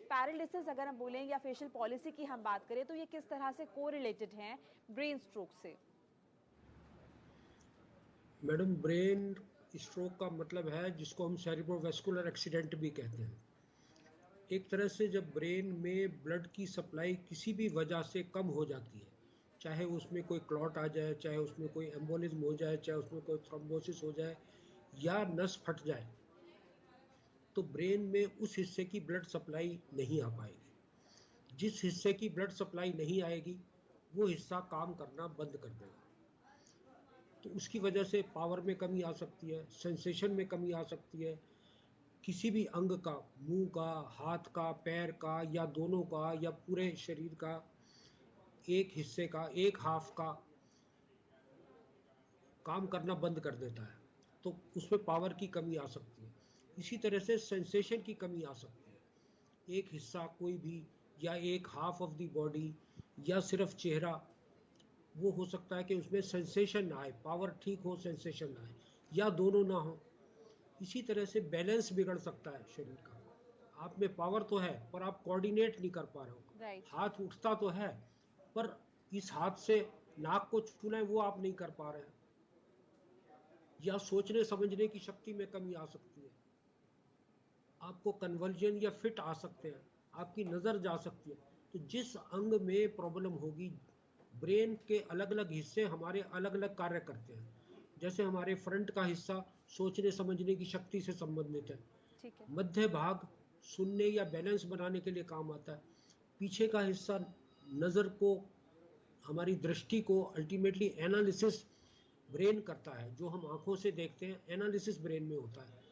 Paralysis अगर हम बोलें या फेशियल पॉलिसी की हम बात करें तो ये किस तरह से कोरिलेटेड हैं ब्रेन स्ट्रोक से? मैडम, ब्रेन स्ट्रोक का मतलब है जिसको हम सेरिब्रोवैस्कुलर एक्सीडेंट भी कहते हैं। एक तरह से जब ब्रेन में ब्लड की सप्लाई किसी भी वजह से कम हो जाती है, चाहे उसमें कोई क्लॉट आ जाए, चाहे उसमें कोई एम्बोलिज्म हो जाए, चाहे उसमें कोई थ्रोम्बोसिस हो जाए या नस फट जाए, तो ब्रेन में उस हिस्से की ब्लड सप्लाई नहीं आ पाएगी। जिस हिस्से की ब्लड सप्लाई नहीं आएगी वो हिस्सा काम करना बंद कर देगा। तो उसकी वजह से पावर में कमी आ सकती है, सेंसेशन में कमी आ सकती है, किसी भी अंग का, मुंह का, हाथ का, पैर का या दोनों का या पूरे शरीर का एक हिस्से का, एक हाफ का काम करना बंद कर देता है, तो उसमें पावर की कमी आ सकती है। इसी तरह से सेंसेशन की कमी आ सकती है। एक हिस्सा कोई भी या एक हाफ ऑफ द बॉडी या सिर्फ चेहरा, वो हो सकता है कि उसमें सेंसेशन ना आए, पावर ठीक हो सेंसेशन ना आए, या दोनों ना हो। इसी तरह से बैलेंस बिगड़ सकता है शरीर का। आप में पावर तो है पर आप कोऑर्डिनेट नहीं कर पा रहे हो। राइट। हाथ उठता तो है पर इस हाथ से नाक को छूना है वो आप नहीं कर पा रहे हैं, या सोचने समझने की शक्ति में कमी आ सकती है। आपको कन्वर्जन या फिट आ सकते हैं, आपकी नज़र जा सकती है। तो जिस अंग में प्रॉब्लम होगी, ब्रेन के अलग अलग हिस्से हमारे अलग अलग कार्य करते हैं। जैसे हमारे फ्रंट का हिस्सा सोचने समझने की शक्ति से संबंधित है, ठीक है। मध्य भाग सुनने या बैलेंस बनाने के लिए काम आता है, पीछे का हिस्सा नज़र को, हमारी दृष्टि को अल्टीमेटली एनालिसिस ब्रेन करता है। जो हम आंखों से देखते हैं एनालिसिस ब्रेन में होता है।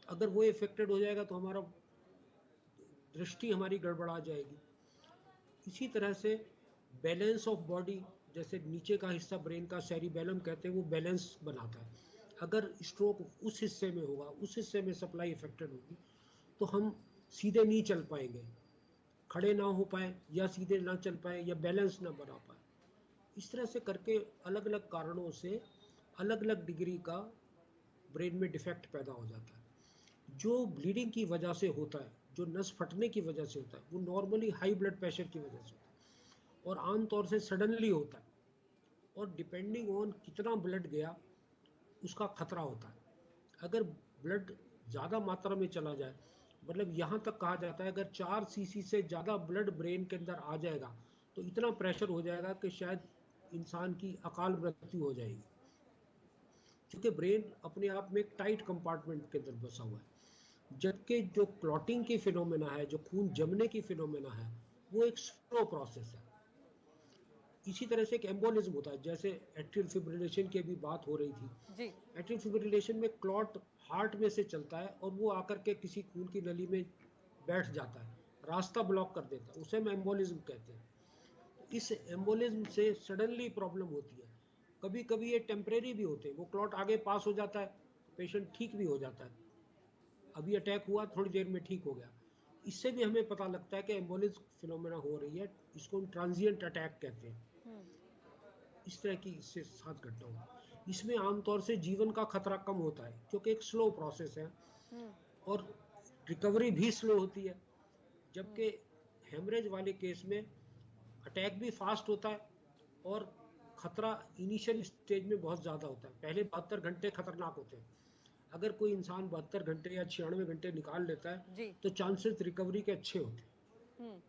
अगर वो इफेक्टेड हो जाएगा तो हमारा दृष्टि हमारी गड़बड़ा जाएगी। इसी तरह से बैलेंस ऑफ बॉडी, जैसे नीचे का हिस्सा ब्रेन का सेरिबेलम कहते हैं, वो बैलेंस बनाता है। अगर स्ट्रोक उस हिस्से में होगा, उस हिस्से में सप्लाई इफेक्टेड होगी, तो हम सीधे नहीं चल पाएंगे, खड़े ना हो पाए या सीधे ना चल पाए या बैलेंस ना बना पाए। इस तरह से करके अलग अलग कारणों से अलग अलग डिग्री का ब्रेन में डिफेक्ट पैदा हो जाता है। जो ब्लीडिंग की वजह से होता है, जो नस फटने की वजह से होता है, वो नॉर्मली हाई ब्लड प्रेशर की वजह से होता है और आमतौर से सडनली होता है, और डिपेंडिंग ऑन कितना ब्लड गया उसका खतरा होता है। अगर ब्लड ज़्यादा मात्रा में चला जाए, मतलब यहाँ तक कहा जाता है अगर 4 सीसी से ज़्यादा ब्लड ब्रेन के अंदर आ जाएगा तो इतना प्रेशर हो जाएगा कि शायद इंसान की अकाल मृत्यु हो जाएगी। क्योंकि ब्रेन अपने आप में एक टाइट कंपार्टमेंट के अंदर बसा हुआ है, जबकि जो क्लॉटिंग की फिनोमेना है, जो खून जमने की फिनोमेना है, वो एक स्लो प्रोसेस है। इसी तरह से एक एम्बोलिज्म होता है, जैसे एट्रियल फिब्रिलेशन की भी बात हो रही थी। जी। एट्रियल फिब्रिलेशन में क्लॉट हार्ट में से चलता है और वो आकर के किसी खून की नली में बैठ जाता है, रास्ता ब्लॉक कर देता है, उसे हम एम्बोलिज्म कहते हैं। तो इस एम्बोलिज्म से सडनली प्रॉब्लम होती है। कभी कभी ये टेम्परेरी भी होते हैं, वो क्लॉट आगे पास हो जाता है तो पेशेंट ठीक भी हो जाता है, अभी अटैक हुआ थोड़ी देर में ठीक हो गया। इससे भी हमें पता लगता है कि एम्बोलिज्म फिनोमेना हो रही है, इसको हम ट्रांजिएंट अटैक कहते हैं। इस तरह की इससे साथ घटना हो, इसमें आमतौर से जीवन का खतरा कम होता है क्योंकि एक स्लो प्रोसेस है और रिकवरी भी स्लो होती है। जबकि हेमरेज वाले केस में अटैक भी फास्ट होता है और खतरा इनिशियल स्टेज में बहुत ज़्यादा होता है। पहले 72 घंटे खतरनाक होते हैं। अगर कोई इंसान 72 घंटे या 96 घंटे निकाल लेता है जी। तो चांसेस रिकवरी के अच्छे होते हैं।